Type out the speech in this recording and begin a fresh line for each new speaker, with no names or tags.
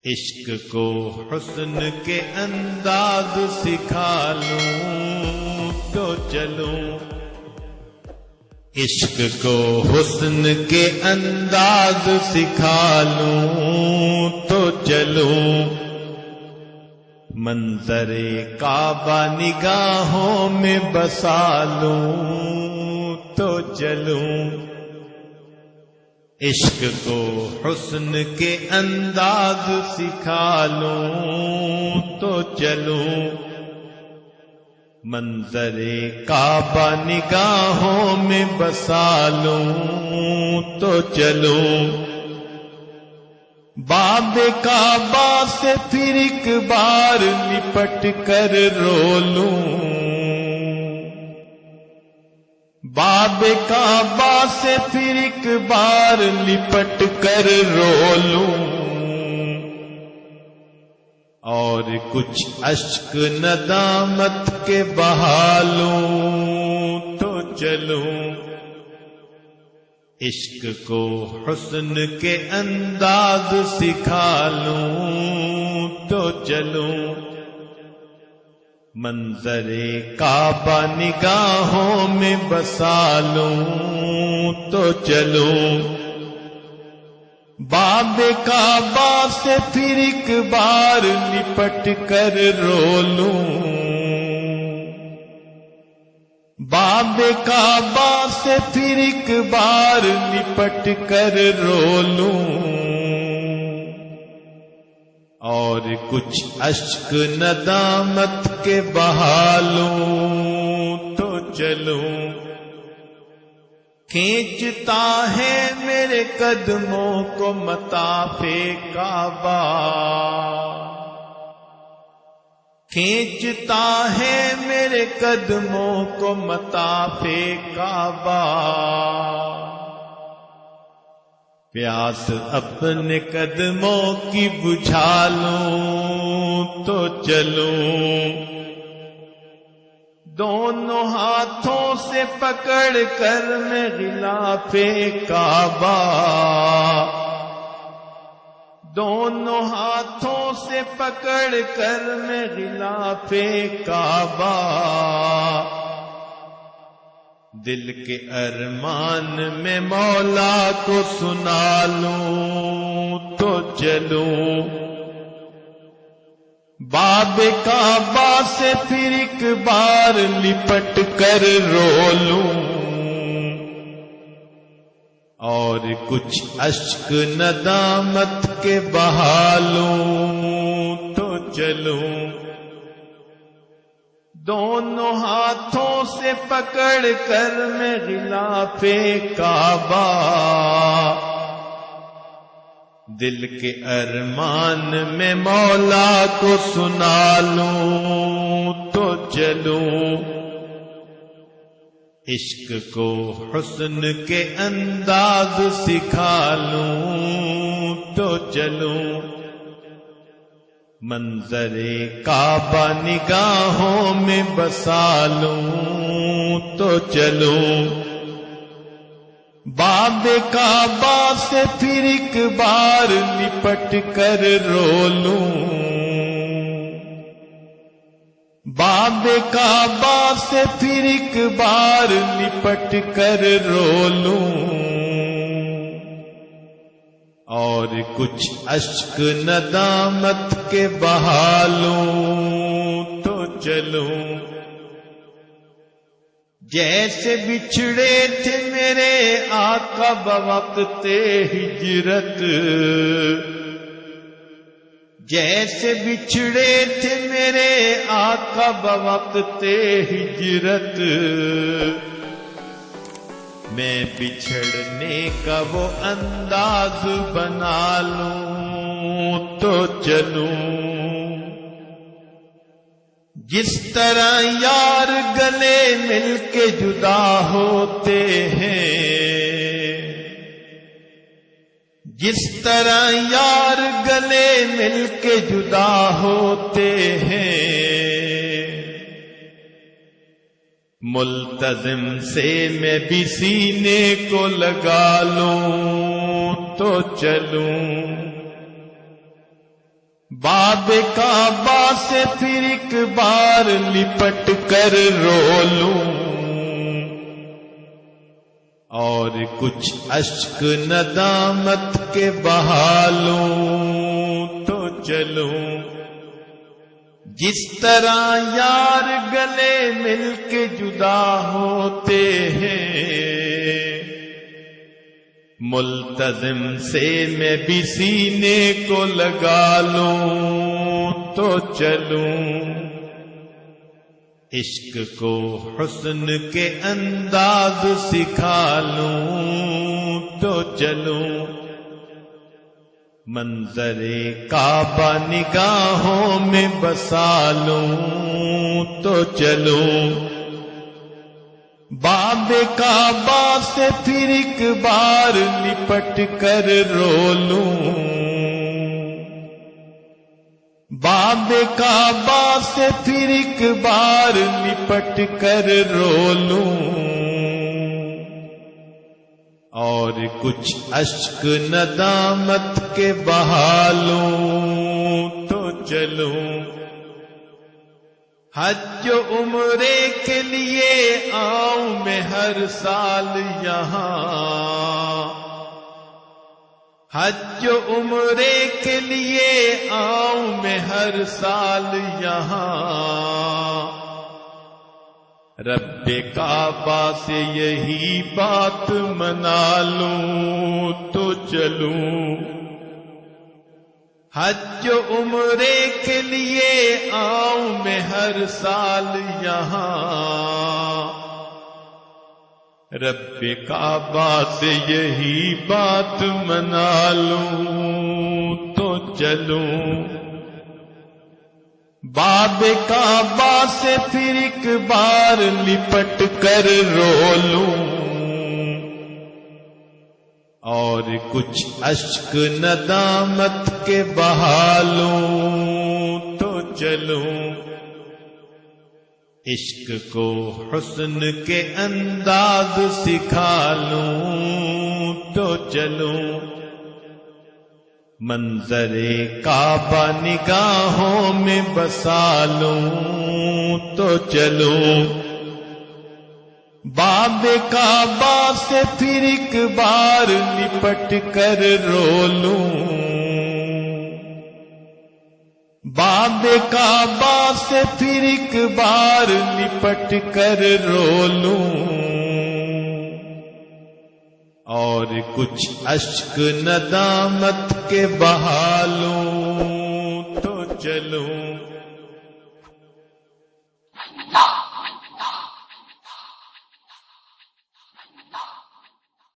عشق کو حسن کے انداز سکھا لوں تو چلوں، عشق کو حسن کے انداز سکھا لوں تو چلوں، منظر کعبہ نگاہوں میں بسا لوں تو چلوں، عشق کو حسن کے انداز سکھا لوں تو چلوں، منظر کعبہ نگاہوں میں بسا لوں تو چلوں، باب کعبہ سے پھر ایک بار لپٹ کر رو لوں، باب کعبہ سے پھر ایک بار لپٹ کر رو لوں، اور کچھ اشک ندامت کے بہا لوں تو چلوں، عشق کو حسن کے انداز سکھا لوں تو چلوں، منظر کعبہ نگاہوں میں بسا لوں تو چلوں، باب کعبہ سے پھر ایک بار لپٹ کر رو لوں، باب کعبہ سے پھر ایک بار لپٹ کر رو لوں، اور کچھ اشک ندامت کے بہا لوں تو چلوں، کھینچتا ہے میرے قدموں کو مطاف کعبہ، کھینچتا ہے میرے قدموں کو مطاف کعبہ، پیاس اپنے قدموں کی بجھا لوں تو چلوں، دونوں ہاتھوں سے پکڑ کر میں غلاف کعبہ، دونوں ہاتھوں سے پکڑ کر میں غلاف کعبہ، دل کے ارمان میں مولا کو سنا لوں تو چلوں، باب کعبہ سے پھر ایک بار لپٹ کر رو لوں، اور کچھ اشک ندامت کے بہا لوں تو چلوں، دونوں ہاتھوں سے پکڑ کر میں غلاف کعبہ، دل کے ارمان میں مولا کو سنا لوں تو چلوں، عشق کو حسن کے انداز سکھا لوں تو چلوں، منظر کعبہ نگاہوں میں بسا لوں تو چلوں، باب کعبہ سے پھر ایک بار لپٹ کر رو لوں، باب کعبہ سے پھر ایک بار لپٹ کر رو لوں، اور کچھ اشک ندامت کے بہا لوں تو چلوں، جیسے بچھڑے تھے میرے آقا بوقت ہجرت، جیسے بچھڑے تھے میرے آقا بوقت ہجرت، میں بچھڑنے کا وہ انداز بنا لوں تو چلوں، جس طرح یار گلے مل کے جدا ہوتے ہیں، جس طرح یار گلے مل کے جدا ہوتے ہیں، ملتزم سے میں بھی سینے کو لگا لوں تو چلوں، باب کعبہ سے پھر ایک بار لپٹ کر رو لوں اور کچھ اشک ندامت کے بہا لوں تو چلوں جس طرح یار گلے مل کے جدا ہوتے ہیں ملتزم سے میں بھی سینے کو لگا لوں تو چلوں عشق کو حسن کے انداز سکھا لوں تو چلوں منظر کعبہ نگاہوں میں بسا لوں تو چلوں باب کعبہ سے پھر ایک بار لپٹ کر رو لوں باب کعبہ سے پھر ایک بار لپٹ کر رو لوں اور کچھ اشک ندامت کے بہا لوں تو چلوں حج و عمرے کے لیے آؤں میں ہر سال یہاں حج و عمرے کے لیے آؤں میں ہر سال یہاں رب کعبہ سے یہی بات منا لوں تو چلوں حج و عمرے کے لیے آؤں میں ہر سال یہاں رب کعبہ سے یہی بات منا لوں تو چلوں باب کعبہ سے پھر ایک بار لپٹ کر رو لوں اور کچھ اشک ندامت کے بہا لوں تو چلوں عشق کو حسن کے انداز سکھا لوں تو چلوں منظر کعبہ نگاہوں میں بسا لوں تو چلوں باب کعبہ سے پھر ایک بار لپٹ کر رو لوں باب کعبہ سے پھر ایک بار لپٹ کر رو لوں اور کچھ اشک ندامت کے بہا لوں تو چلوں
اللہ